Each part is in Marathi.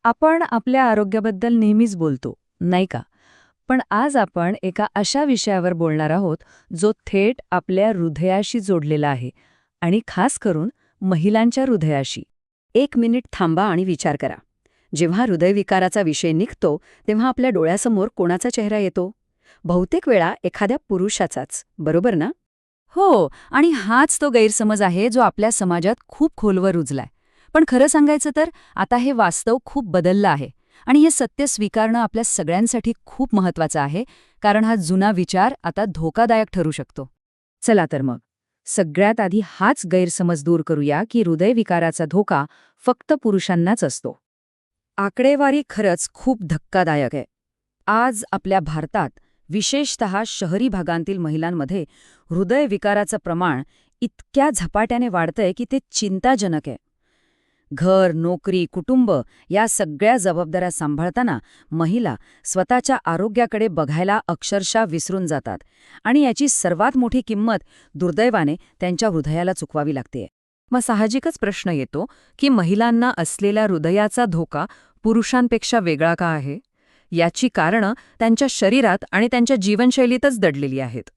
आपण आपल्या आरोग्याबद्दल नेहमीच बोलतो, नाही का? पण आज आपण एका अशा विषयावर बोलणार आहोत, जो थेट आपल्या हृदयाशी जोडलेला आहे आणि खास करून महिलांच्या हृदयाशी. 1 मिनिट थांबा आणि विचार करा. जेव्हा हृदयविकाराचा विषय निघतो तेव्हा आपल्या डोळ्यासमोर कोणाचा चेहरा येतो? बहुतेक वेळा एखाद्या पुरुषाचाच, बरोबर ना? हो, आणि हाच तो गैरसमज आहे जो आपल्या समाजात खूप खोलवर रुजलाय. पण खरं सांगायचं तर आता हे वास्तव खूप बदललं आहे आणि हे सत्य स्वीकारणं आपल्या सगळ्यांसाठी खूप महत्वाचं आहे, कारण हा जुना विचार आता धोकादायक ठरू शकतो. चला तर मग, सगळ्यात आधी हाच गैरसमज दूर करूया की हृदयविकाराचा धोका फक्त पुरुषांनाच असतो. आकडेवारी खरंच खूप धक्कादायक आहे. आज आपल्या भारतात, विशेषतः शहरी भागांतील महिलांमध्ये हृदयविकाराचं प्रमाण इतक्या झपाट्याने वाढतंय की ते चिंताजनक आहे. घर, नोकरी, कुटुंब या सगळ्या जबाबदाऱ्या सांभाळताना महिला स्वतःच्या आरोग्याकडे बघायला अक्षरशः विसरून जातात आणि याची सर्वात मोठी किंमत दुर्दैवाने त्यांच्या हृदयाला चुकवावी लागते. मग साहजिकच प्रश्न येतो की महिलांना असलेल्या हृदयाचा धोका पुरुषांपेक्षा वेगळा का आहे? याची कारणं त्यांच्या शरीरात आणि त्यांच्या जीवनशैलीतच दडलेली आहेत.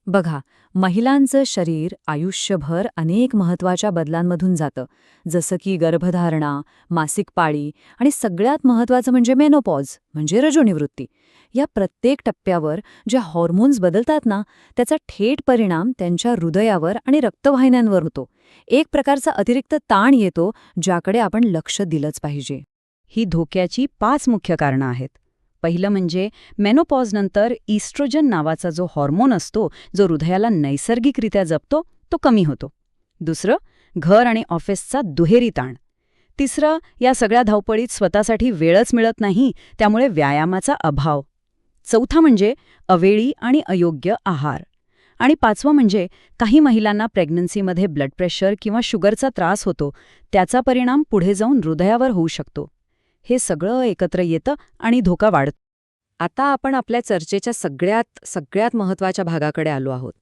बघा, महिलांचं शरीर आयुष्यभर अनेक महत्त्वाच्या बदलांमधून जातं, जसं की गर्भधारणा, मासिक पाळी आणि सगळ्यात महत्त्वाचं म्हणजे मेनोपॉज म्हणजे रजोनिवृत्ती. या प्रत्येक टप्प्यावर ज्या हॉर्मोन्स बदलतात ना, त्याचा थेट परिणाम त्यांच्या हृदयावर आणि रक्तवाहिन्यांवर होतो. एक प्रकारचा अतिरिक्त ताण येतो, ज्याकडे आपण लक्ष दिलंच पाहिजे. ही धोक्याची 5 मुख्य कारणं आहेत. पहिलं म्हणजे मेनोपॉजनंतर इस्ट्रोजन नावाचा जो हॉर्मोन असतो, जो हृदयाला नैसर्गिकरित्या जपतो, तो कमी होतो. दुसरं, घर आणि ऑफिसचा दुहेरी ताण. तिसरं, या सगळ्या धावपळीत स्वतःसाठी वेळच मिळत नाही, त्यामुळे व्यायामाचा अभाव. चौथा म्हणजे अवेळी आणि अयोग्य आहार. आणि पाचवं म्हणजे काही महिलांना प्रेग्नन्सीमध्ये ब्लड प्रेशर किंवा शुगरचा त्रास होतो, त्याचा परिणाम पुढे जाऊन हृदयावर होऊ शकतो. हे सगळं एकत्र येतं आणि धोका वाढतो. आता आपण आपल्या चर्चेच्या सगळ्यात महत्त्वाच्या भागाकडे आलो आहोत.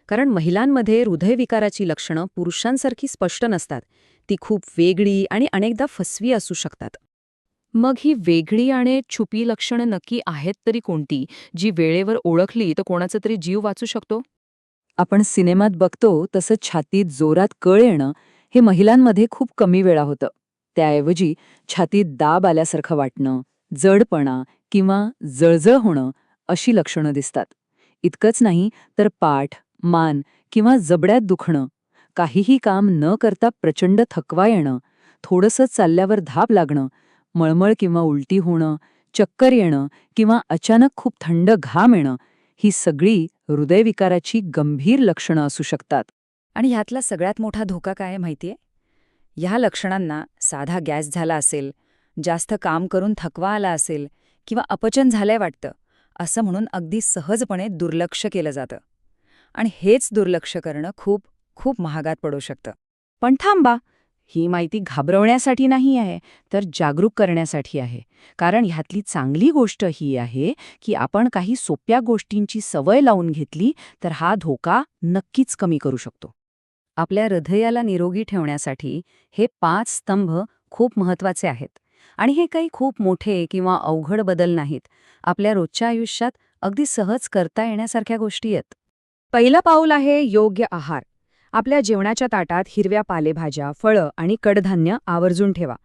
कारण महिलांमध्ये हृदयविकाराची लक्षणं पुरुषांसारखी स्पष्ट नसतात. ती खूप वेगळी आणि अनेकदा फसवी असू शकतात. मग ही वेगळी आणि छुपी लक्षणं नक्की आहेत तरी कोणती, जी वेळेवर ओळखली तर कोणाचा तरी जीव वाचू शकतो? आपण सिनेमात बघतो तसं छातीत जोरात कळ येणं हे महिलांमध्ये खूप कमी वेळा होतं. त्याऐवजी छातीत दाब आल्यासारखं वाटणं, जडपणा किंवा जळजळ होणं अशी लक्षणं दिसतात. इतकंच नाही तर पाठ, मान किंवा जबड्यात दुखणं, काहीही काम न करता प्रचंड थकवा येणं, थोडंसं चालल्यावर धाप लागणं, मळमळ किंवा उलटी होणं, चक्कर येणं किंवा अचानक खूप थंड घाम येणं, ही सगळी हृदयविकाराची गंभीर लक्षणं असू शकतात. आणि ह्यातला सगळ्यात मोठा धोका काय आहे माहितीये? ह्या लक्षणांना साधा गॅस झाला असेल, जास्त काम करून थकवा आला असेल किंवा अपचन झालंय वाटतं, असं म्हणून अगदी सहजपणे दुर्लक्ष केलं जातं. आणि हेच दुर्लक्ष करणं खूप खूप महागात पडू शकतं. पण थांबा, ही माहिती घाबरवण्यासाठी नाही आहे, तर जागरूक करण्यासाठी आहे. कारण ह्यातली चांगली गोष्ट ही आहे की आपण काही सोप्या गोष्टींची सवय लावून घेतली तर हा धोका नक्कीच कमी करू शकतो. आपल्या हृदयाला निरोगी ठेवण्यासाठी हे 5 स्तंभ खूप महत्वाचे आहेत. आणि हे काही खूप मोठे किंवा अवघड बदल नाहीत. आपल्या रोजच्या आयुष्यात अगदी सहज करता येण्यासारख्या गोष्टी आहेत. पहिलं पाऊल आहे योग्य आहार. आपल्या जेवणाच्या ताटात हिरव्या पालेभाज्या, फळं आणि कडधान्य आवर्जून ठेवा.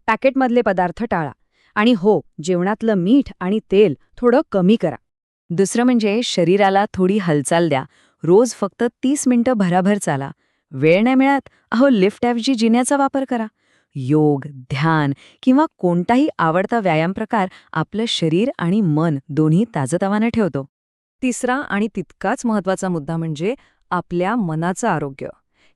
पॅकेटमधले पदार्थ टाळा. आणि हो, जेवणातलं मीठ आणि तेल थोडं कमी करा. दुसरं म्हणजे शरीराला थोडी हालचाल द्या. रोज फक्त 30 मिनिटं भराभर चाला. वेळ नाही मिळत, लिफ्टऐवजी जिन्याचा वापर करा. योग, ध्यान किंवा कोणताही आवडता व्यायाम प्रकार आपलं शरीर आणि मन दोन्ही ताजतवानं ठेवतो. तिसरा आणि तितकाच महत्त्वाचा मुद्दा म्हणजे आपल्या मनाचं आरोग्य.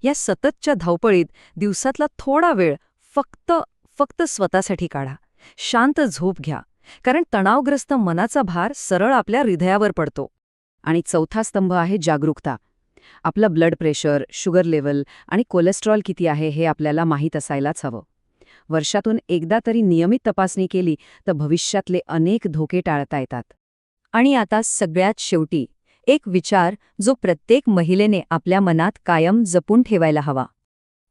या सततच्या धावपळीत दिवसातला थोडा वेळ फक्त स्वतःसाठी काढा. शांत झोप घ्या, कारण तणावग्रस्त मनाचा भार सरळ आपल्या हृदयावर पडतो. आणि चौथा स्तंभ आहे जागरूकता. आपलं ब्लड प्रेशर, शुगर लेवल आणि कोलेस्ट्रॉल किती आहे हे आपल्याला माहीत असायलाच हवं. वर्षातून एकदा तरी नियमित तपासणी केली तर भविष्यातले अनेक धोके टाळता येतात. आणि आता सगळ्यात शेवटी एक विचार जो प्रत्येक महिलेने आपल्या मनात कायम जपून ठेवायला हवा.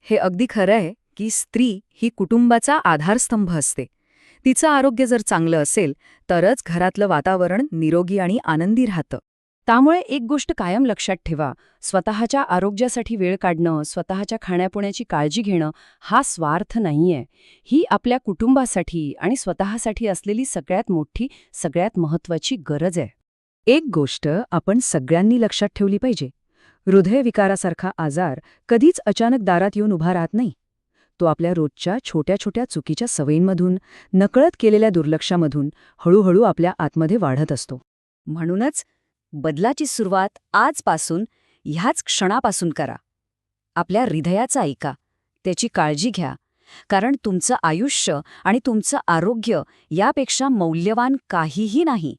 हे अगदी खरं आहे की स्त्री ही कुटुंबाचा आधारस्तंभ असते. तिचं आरोग्य जर चांगलं असेल तरच घरातलं वातावरण निरोगी आणि आनंदी राहतं. त्यामुळे एक गोष्ट कायम लक्षात ठेवा, स्वतःच्या आरोग्यासाठी वेळ काढणं, स्वतःच्या खाण्यापिण्याची काळजी घेणं हा स्वार्थ नाहीये. ही आपल्या कुटुंबासाठी आणि स्वतःसाठी असलेली सगळ्यात मोठी, सगळ्यात महत्त्वाची गरज आहे. एक गोष्ट आपण सगळ्यांनी लक्षात ठेवली पाहिजे. हृदयविकारासारखा आजार कधीच अचानक दारात येऊन उभा राहत नाही. तो आपल्या रोजच्या छोट्या छोट्या चुकीच्या सवयींमधून, नकळत केलेल्या दुर्लक्षामधून हळूहळू आपल्या आतमध्ये वाढत असतो. म्हणूनच बदलाची सुरुवात आजपासून, ह्याच क्षणापासून करा. आपल्या हृदयाचं ऐका, त्याची काळजी घ्या, कारण तुमचं आयुष्य आणि तुमचं आरोग्य यापेक्षा मौल्यवान काहीही नाही.